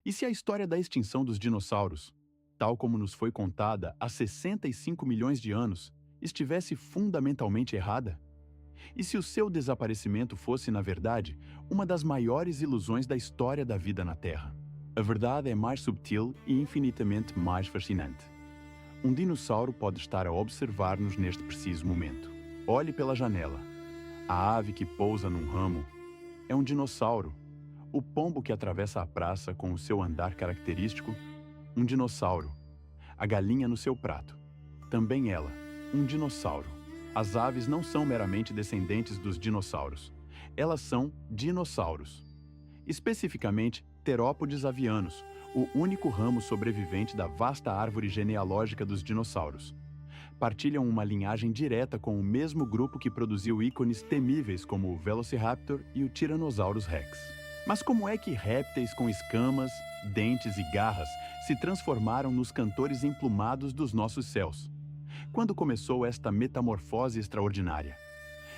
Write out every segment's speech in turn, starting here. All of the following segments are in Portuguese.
E se a história da extinção dos dinossauros, tal como nos foi contada há 65 milhões de anos, estivesse fundamentalmente errada? E se o seu desaparecimento fosse, na verdade, uma das maiores ilusões da história da vida na Terra? A verdade é mais subtil e infinitamente mais fascinante. Um dinossauro pode estar a observar-nos neste preciso momento. Olhe pela janela. A ave que pousa num ramo é um dinossauro. O pombo que atravessa a praça com o seu andar característico, um dinossauro. A galinha no seu prato, também ela, um dinossauro. As aves não são meramente descendentes dos dinossauros. Elas são dinossauros. Especificamente, terópodes avianos, o único ramo sobrevivente da vasta árvore genealógica dos dinossauros. Partilham uma linhagem direta com o mesmo grupo que produziu ícones temíveis como o Velociraptor e o Tyrannosaurus Rex. Mas como é que répteis com escamas, dentes e garras se transformaram nos cantores emplumados dos nossos céus? Quando começou esta metamorfose extraordinária?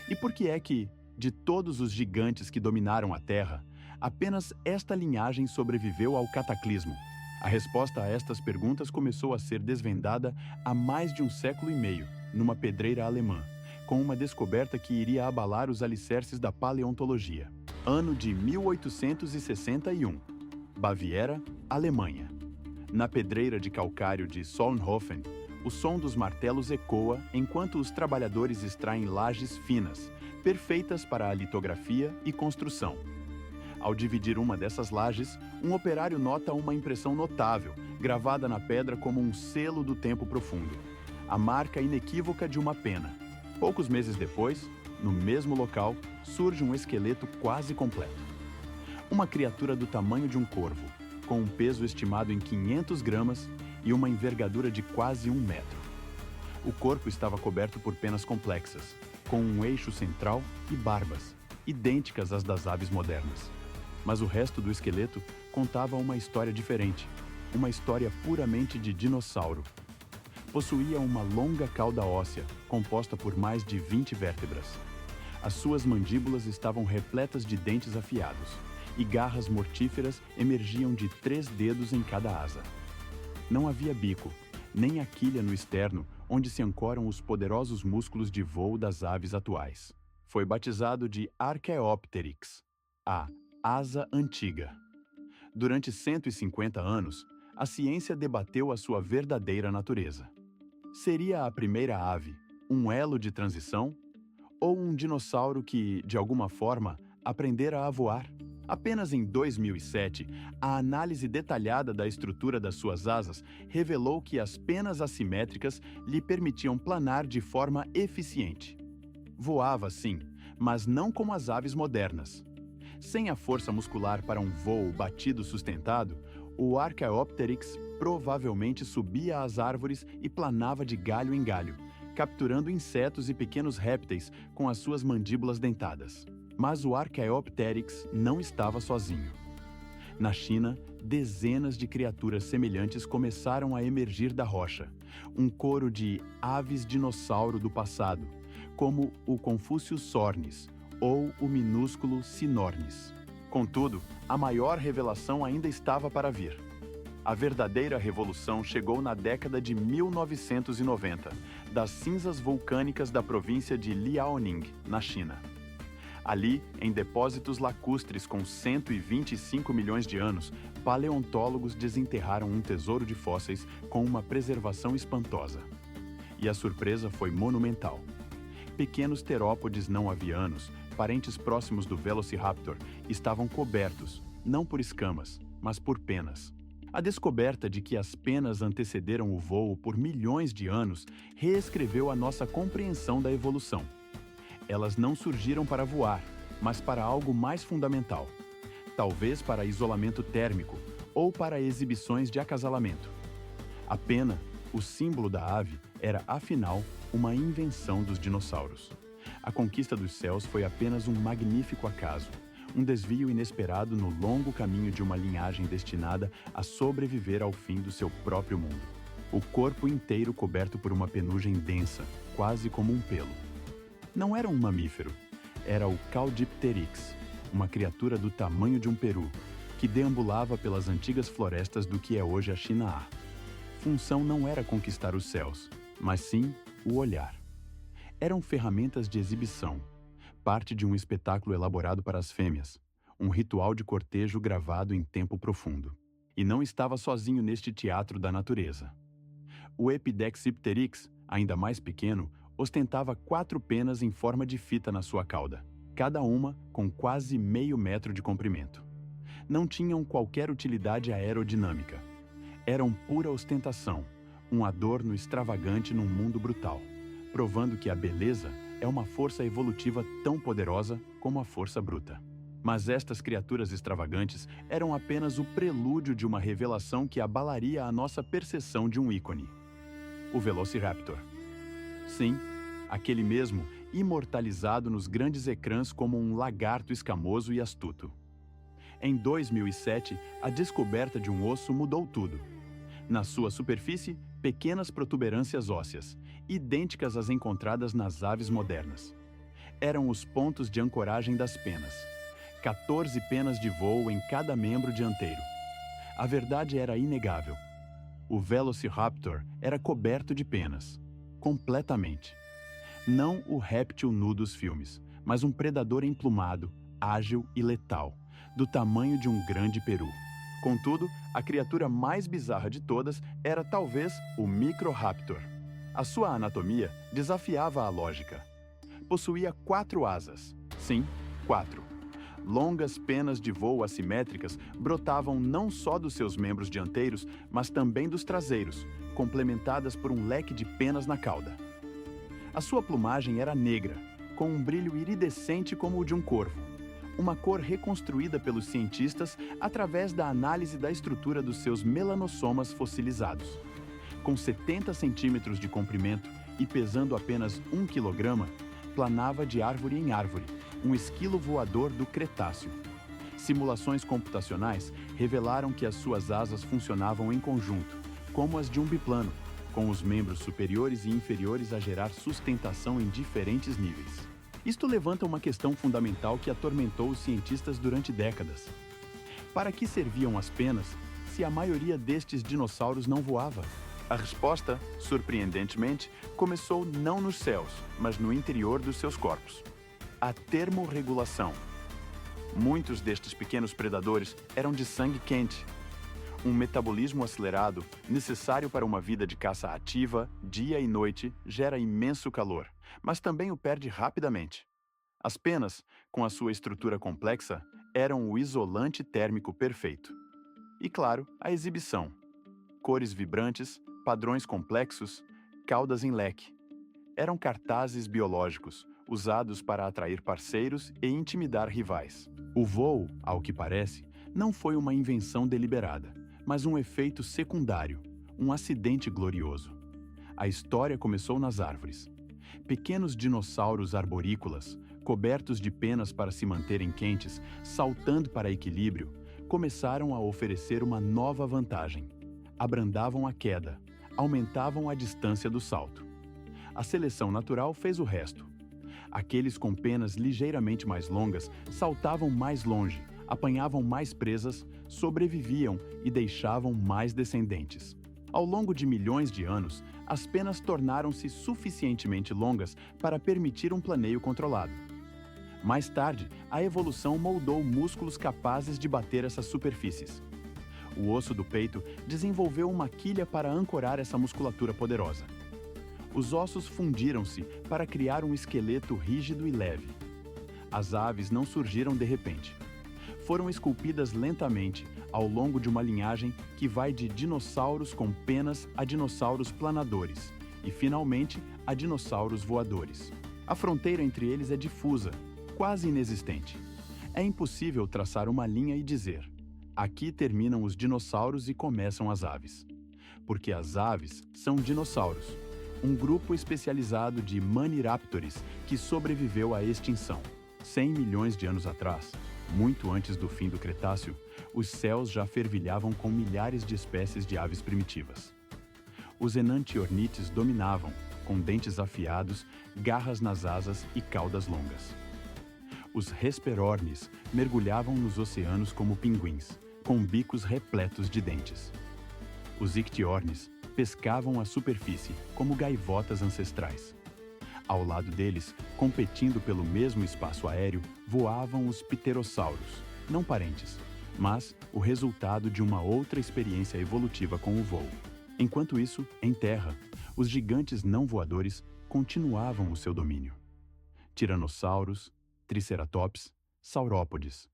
E por que é que, de todos os gigantes que dominaram a Terra, apenas esta linhagem sobreviveu ao cataclismo? A resposta a estas perguntas começou a ser desvendada há mais de um século e meio, numa pedreira alemã, com uma descoberta que iria abalar os alicerces da paleontologia. Ano de 1861. Baviera, Alemanha. Na pedreira de calcário de Solnhofen, o som dos martelos ecoa enquanto os trabalhadores extraem lajes finas, perfeitas para a litografia e construção. Ao dividir uma dessas lajes, um operário nota uma impressão notável, gravada na pedra como um selo do tempo profundo. A marca inequívoca de uma pena. Poucos meses depois, no mesmo local, surge um esqueleto quase completo. Uma criatura do tamanho de um corvo, com um peso estimado em 500 gramas e uma envergadura de quase 1 metro. O corpo estava coberto por penas complexas, com um eixo central e barbas, idênticas às das aves modernas. Mas o resto do esqueleto contava uma história diferente, uma história puramente de dinossauro. Possuía uma longa cauda óssea, composta por mais de 20 vértebras. As suas mandíbulas estavam repletas de dentes afiados, e garras mortíferas emergiam de 3 dedos em cada asa. Não havia bico, nem a quilha no externo, onde se ancoram os poderosos músculos de voo das aves atuais. Foi batizado de Archaeopteryx, a asa antiga. Durante 150 anos, a ciência debateu a sua verdadeira natureza. Seria a primeira ave um elo de transição? Ou um dinossauro que, de alguma forma, aprendera a voar? Apenas em 2007, a análise detalhada da estrutura das suas asas revelou que as penas assimétricas lhe permitiam planar de forma eficiente. Voava, sim, mas não como as aves modernas. Sem a força muscular para um voo batido sustentado, o Archaeopteryx provavelmente subia às árvores e planava de galho em galho, capturando insetos e pequenos répteis com as suas mandíbulas dentadas. Mas o Archaeopteryx não estava sozinho. Na China, dezenas de criaturas semelhantes começaram a emergir da rocha, um coro de aves dinossauro do passado, como o Confucius sornis ou o minúsculo Sinornis. Contudo, a maior revelação ainda estava para vir. A verdadeira revolução chegou na década de 1990, das cinzas vulcânicas da província de Liaoning, na China. Ali, em depósitos lacustres com 125 milhões de anos, paleontólogos desenterraram um tesouro de fósseis com uma preservação espantosa. E a surpresa foi monumental. Pequenos terópodes não avianos, parentes próximos do Velociraptor, estavam cobertos, não por escamas, mas por penas. A descoberta de que as penas antecederam o voo por milhões de anos reescreveu a nossa compreensão da evolução. Elas não surgiram para voar, mas para algo mais fundamental. Talvez para isolamento térmico ou para exibições de acasalamento. A pena, o símbolo da ave, era, afinal, uma invenção dos dinossauros. A conquista dos céus foi apenas um magnífico acaso, um desvio inesperado no longo caminho de uma linhagem destinada a sobreviver ao fim do seu próprio mundo. O corpo inteiro coberto por uma penugem densa, quase como um pelo. Não era um mamífero, era o Caudipteryx, uma criatura do tamanho de um peru, que deambulava pelas antigas florestas do que é hoje a China A. Função não era conquistar os céus, mas sim o olhar. Eram ferramentas de exibição, parte de um espetáculo elaborado para as fêmeas, um ritual de cortejo gravado em tempo profundo. E não estava sozinho neste teatro da natureza. O Epidexipteryx, ainda mais pequeno, ostentava 4 penas em forma de fita na sua cauda, cada uma com quase meio metro de comprimento. Não tinham qualquer utilidade aerodinâmica. Eram pura ostentação, um adorno extravagante num mundo brutal, provando que a beleza é uma força evolutiva tão poderosa como a força bruta. Mas estas criaturas extravagantes eram apenas o prelúdio de uma revelação que abalaria a nossa percepção de um ícone. O Velociraptor. Sim, aquele mesmo, imortalizado nos grandes ecrãs como um lagarto escamoso e astuto. Em 2007, a descoberta de um osso mudou tudo. Na sua superfície, pequenas protuberâncias ósseas, idênticas às encontradas nas aves modernas. Eram os pontos de ancoragem das penas. 14 penas de voo em cada membro dianteiro. A verdade era inegável. O Velociraptor era coberto de penas. Completamente. Não o réptil nu dos filmes, mas um predador emplumado, ágil e letal, do tamanho de um grande peru. Contudo, a criatura mais bizarra de todas era talvez o Microraptor. A sua anatomia desafiava a lógica. Possuía 4 asas. Sim, 4. Longas penas de voo assimétricas brotavam não só dos seus membros dianteiros, mas também dos traseiros, complementadas por um leque de penas na cauda. A sua plumagem era negra, com um brilho iridescente como o de um corvo, uma cor reconstruída pelos cientistas através da análise da estrutura dos seus melanossomas fossilizados. Com 70 centímetros de comprimento e pesando apenas 1 quilograma, planava de árvore em árvore, um esquilo voador do Cretáceo. Simulações computacionais revelaram que as suas asas funcionavam em conjunto, como as de um biplano, com os membros superiores e inferiores a gerar sustentação em diferentes níveis. Isto levanta uma questão fundamental que atormentou os cientistas durante décadas. Para que serviam as penas se a maioria destes dinossauros não voava? A resposta, surpreendentemente, começou não nos céus, mas no interior dos seus corpos. A termorregulação. Muitos destes pequenos predadores eram de sangue quente. Um metabolismo acelerado, necessário para uma vida de caça ativa, dia e noite, gera imenso calor, mas também o perde rapidamente. As penas, com a sua estrutura complexa, eram o isolante térmico perfeito. E claro, a exibição. Cores vibrantes, padrões complexos, caudas em leque. Eram cartazes biológicos, usados para atrair parceiros e intimidar rivais. O voo, ao que parece, não foi uma invenção deliberada, mas um efeito secundário, um acidente glorioso. A história começou nas árvores. Pequenos dinossauros arborícolas, cobertos de penas para se manterem quentes, saltando para equilíbrio, começaram a oferecer uma nova vantagem. Abrandavam a queda, aumentavam a distância do salto. A seleção natural fez o resto. Aqueles com penas ligeiramente mais longas saltavam mais longe, apanhavam mais presas, sobreviviam e deixavam mais descendentes. Ao longo de milhões de anos, as penas tornaram-se suficientemente longas para permitir um planeio controlado. Mais tarde, a evolução moldou músculos capazes de bater essas superfícies. O osso do peito desenvolveu uma quilha para ancorar essa musculatura poderosa. Os ossos fundiram-se para criar um esqueleto rígido e leve. As aves não surgiram de repente. Foram esculpidas lentamente ao longo de uma linhagem que vai de dinossauros com penas a dinossauros planadores e, finalmente, a dinossauros voadores. A fronteira entre eles é difusa, quase inexistente. É impossível traçar uma linha e dizer: aqui terminam os dinossauros e começam as aves. Porque as aves são dinossauros, um grupo especializado de Maniraptores que sobreviveu à extinção. 100 milhões de anos atrás, muito antes do fim do Cretáceo, os céus já fervilhavam com milhares de espécies de aves primitivas. Os enantiornites dominavam, com dentes afiados, garras nas asas e caudas longas. Os hesperornis mergulhavam nos oceanos como pinguins, com bicos repletos de dentes. Os ictiornes pescavam a superfície como gaivotas ancestrais. Ao lado deles, competindo pelo mesmo espaço aéreo, voavam os pterossauros, não parentes, mas o resultado de uma outra experiência evolutiva com o voo. Enquanto isso, em terra, os gigantes não voadores continuavam o seu domínio. Tiranossauros, triceratops, saurópodes.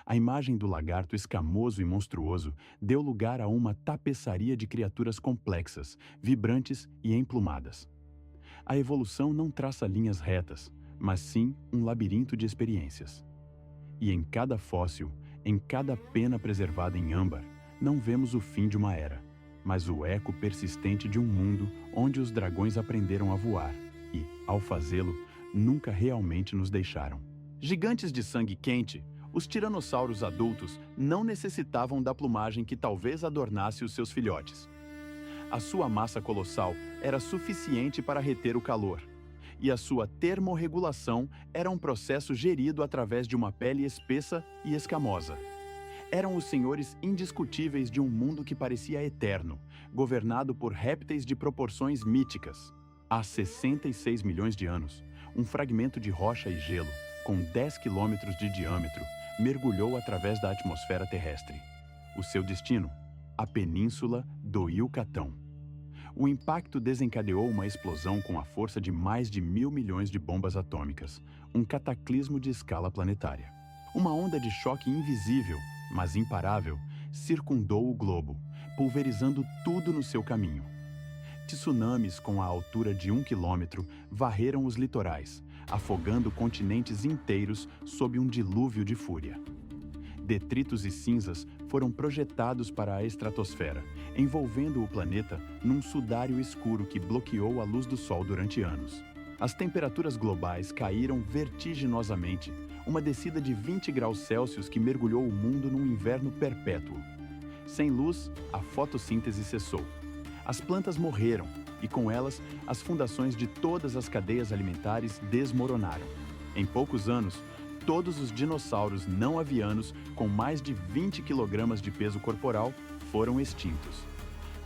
A imagem do lagarto escamoso e monstruoso deu lugar a uma tapeçaria de criaturas complexas, vibrantes e emplumadas. A evolução não traça linhas retas, mas sim um labirinto de experiências. E em cada fóssil, em cada pena preservada em âmbar, não vemos o fim de uma era, mas o eco persistente de um mundo onde os dragões aprenderam a voar e, ao fazê-lo, nunca realmente nos deixaram. Gigantes de sangue quente, os tiranossauros adultos não necessitavam da plumagem que talvez adornasse os seus filhotes. A sua massa colossal era suficiente para reter o calor, e a sua termorregulação era um processo gerido através de uma pele espessa e escamosa. Eram os senhores indiscutíveis de um mundo que parecia eterno, governado por répteis de proporções míticas. Há 66 milhões de anos, um fragmento de rocha e gelo, com 10 quilômetros de diâmetro, mergulhou através da atmosfera terrestre. O seu destino? A península do Yucatão. O impacto desencadeou uma explosão com a força de mais de 1.000 milhões de bombas atômicas, um cataclismo de escala planetária. Uma onda de choque invisível, mas imparável, circundou o globo, pulverizando tudo no seu caminho. Tsunamis com a altura de 1 quilômetro varreram os litorais, afogando continentes inteiros sob um dilúvio de fúria. Detritos e cinzas foram projetados para a estratosfera, envolvendo o planeta num sudário escuro que bloqueou a luz do Sol durante anos. As temperaturas globais caíram vertiginosamente, uma descida de 20 graus Celsius que mergulhou o mundo num inverno perpétuo. Sem luz, a fotossíntese cessou. As plantas morreram e, com elas, as fundações de todas as cadeias alimentares desmoronaram. Em poucos anos, todos os dinossauros não avianos com mais de 20 kg de peso corporal foram extintos.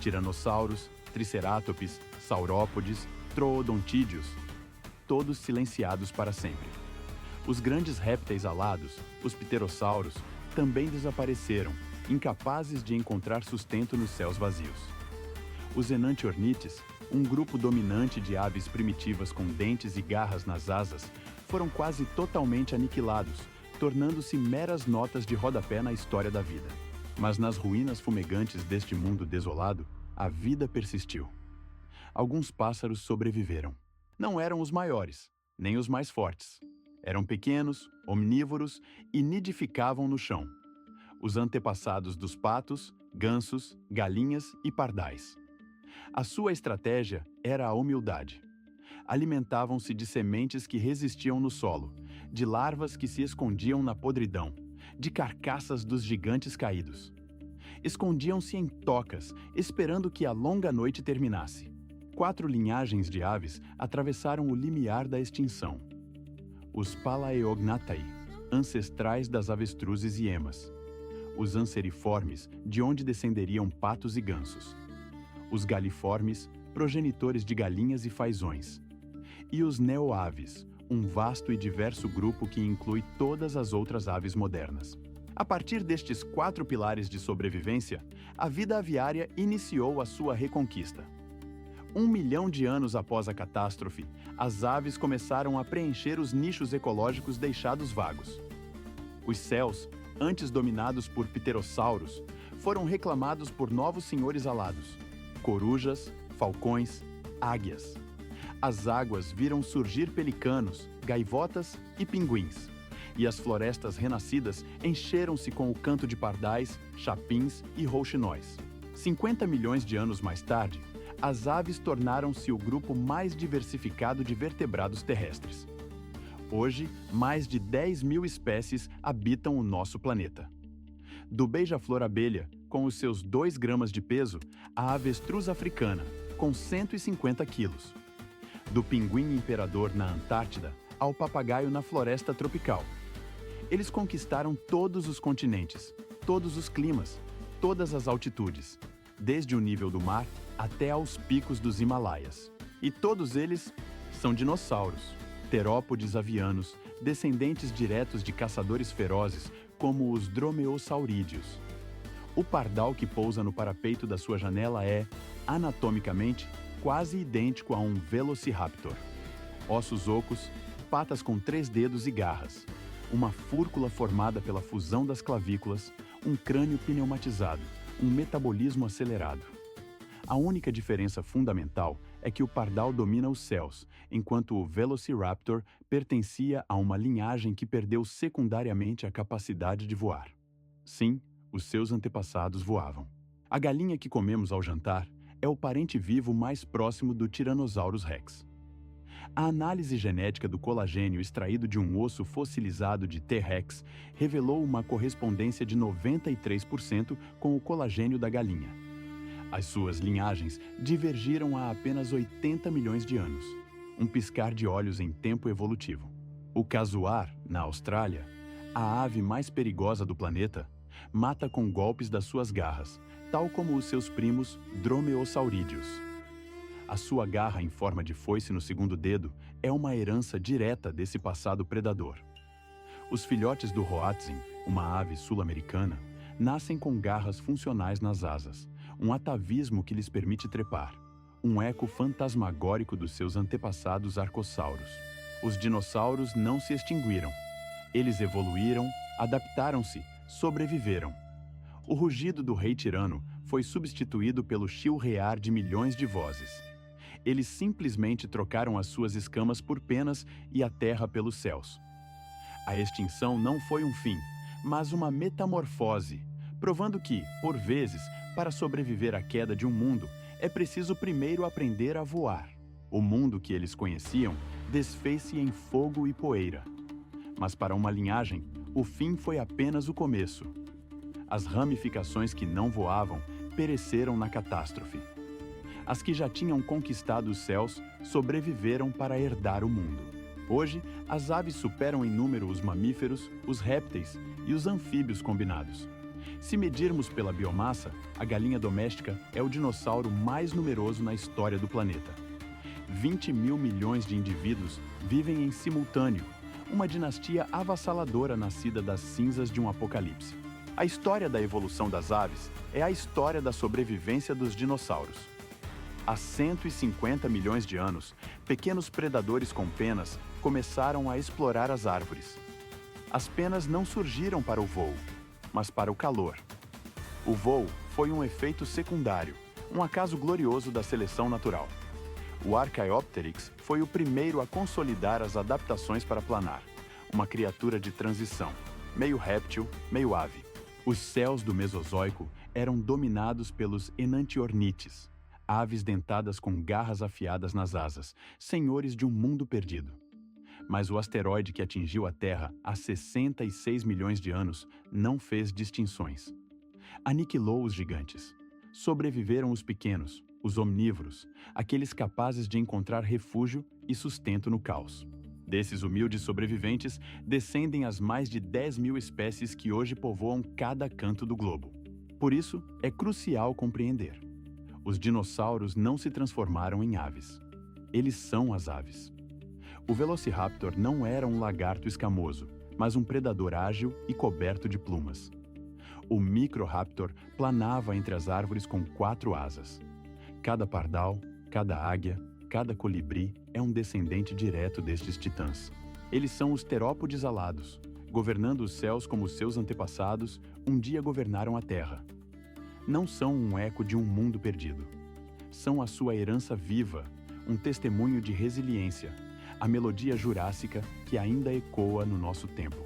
Tiranossauros, tricerátops, saurópodes, troodontídeos, todos silenciados para sempre. Os grandes répteis alados, os pterossauros, também desapareceram, incapazes de encontrar sustento nos céus vazios. Os enantiornites, um grupo dominante de aves primitivas com dentes e garras nas asas, foram quase totalmente aniquilados, tornando-se meras notas de rodapé na história da vida. Mas nas ruínas fumegantes deste mundo desolado, a vida persistiu. Alguns pássaros sobreviveram. Não eram os maiores, nem os mais fortes. Eram pequenos, omnívoros e nidificavam no chão. Os antepassados dos patos, gansos, galinhas e pardais. A sua estratégia era a humildade. Alimentavam-se de sementes que resistiam no solo, de larvas que se escondiam na podridão, de carcaças dos gigantes caídos. Escondiam-se em tocas, esperando que a longa noite terminasse. 4 linhagens de aves atravessaram o limiar da extinção. Os Palaeognathai, ancestrais das avestruzes e emas. Os Anseriformes, de onde descenderiam patos e gansos. Os Galiformes, progenitores de galinhas e fazões. E os Neoaves, um vasto e diverso grupo que inclui todas as outras aves modernas. A partir destes 4 pilares de sobrevivência, a vida aviária iniciou a sua reconquista. 1 milhão de anos após a catástrofe, as aves começaram a preencher os nichos ecológicos deixados vagos. Os céus, antes dominados por pterossauros, foram reclamados por novos senhores alados: corujas, falcões, águias. As águas viram surgir pelicanos, gaivotas e pinguins. E as florestas renascidas encheram-se com o canto de pardais, chapins e rouxinóis. 50 milhões de anos mais tarde, as aves tornaram-se o grupo mais diversificado de vertebrados terrestres. Hoje, mais de 10.000 espécies habitam o nosso planeta. Do beija-flor abelha, com os seus 2 gramas de peso, à avestruz africana, com 150 quilos. Do pinguim imperador na Antártida ao papagaio na floresta tropical. Eles conquistaram todos os continentes, todos os climas, todas as altitudes, desde o nível do mar até aos picos dos Himalaias. E todos eles são dinossauros, terópodes avianos, descendentes diretos de caçadores ferozes como os dromeossaurídeos. O pardal que pousa no parapeito da sua janela é, anatomicamente, quase idêntico a um velociraptor. Ossos ocos, patas com 3 dedos e garras, uma fúrcula formada pela fusão das clavículas, um crânio pneumatizado, um metabolismo acelerado. A única diferença fundamental é que o pardal domina os céus, enquanto o Velociraptor pertencia a uma linhagem que perdeu secundariamente a capacidade de voar. Sim, os seus antepassados voavam. A galinha que comemos ao jantar é o parente vivo mais próximo do Tyrannosaurus rex. A análise genética do colagênio extraído de um osso fossilizado de T-Rex revelou uma correspondência de 93% com o colagênio da galinha. As suas linhagens divergiram há apenas 80 milhões de anos, um piscar de olhos em tempo evolutivo. O casuar, na Austrália, a ave mais perigosa do planeta, mata com golpes das suas garras, tal como os seus primos dromeossaurídeos. A sua garra em forma de foice no segundo dedo é uma herança direta desse passado predador. Os filhotes do hoatzin, uma ave sul-americana, nascem com garras funcionais nas asas, um atavismo que lhes permite trepar, um eco fantasmagórico dos seus antepassados arcossauros. Os dinossauros não se extinguiram. Eles evoluíram, adaptaram-se, sobreviveram. O rugido do rei tirano foi substituído pelo chilrear de milhões de vozes. Eles simplesmente trocaram as suas escamas por penas e a terra pelos céus. A extinção não foi um fim, mas uma metamorfose, provando que, por vezes, para sobreviver à queda de um mundo, é preciso primeiro aprender a voar. O mundo que eles conheciam desfez-se em fogo e poeira. Mas para uma linhagem, o fim foi apenas o começo. As ramificações que não voavam pereceram na catástrofe. As que já tinham conquistado os céus sobreviveram para herdar o mundo. Hoje, as aves superam em número os mamíferos, os répteis e os anfíbios combinados. Se medirmos pela biomassa, a galinha doméstica é o dinossauro mais numeroso na história do planeta. 20 mil milhões de indivíduos vivem em simultâneo, uma dinastia avassaladora nascida das cinzas de um apocalipse. A história da evolução das aves é a história da sobrevivência dos dinossauros. Há 150 milhões de anos, pequenos predadores com penas começaram a explorar as árvores. As penas não surgiram para o voo, mas para o calor. O voo foi um efeito secundário, um acaso glorioso da seleção natural. O Archaeopteryx foi o primeiro a consolidar as adaptações para planar, uma criatura de transição, meio réptil, meio ave. Os céus do Mesozoico eram dominados pelos enantiornites, aves dentadas com garras afiadas nas asas, senhores de um mundo perdido. Mas o asteroide que atingiu a Terra há 66 milhões de anos não fez distinções. Aniquilou os gigantes. Sobreviveram os pequenos, os omnívoros, aqueles capazes de encontrar refúgio e sustento no caos. Desses humildes sobreviventes, descendem as mais de 10 mil espécies que hoje povoam cada canto do globo. Por isso, é crucial compreender. Os dinossauros não se transformaram em aves. Eles são as aves. O Velociraptor não era um lagarto escamoso, mas um predador ágil e coberto de plumas. O Microraptor planava entre as árvores com 4 asas. Cada pardal, cada águia, cada colibri é um descendente direto destes titãs. Eles são os terópodes alados, governando os céus como seus antepassados um dia governaram a terra. Não são um eco de um mundo perdido. São a sua herança viva, um testemunho de resiliência, a melodia jurássica que ainda ecoa no nosso tempo.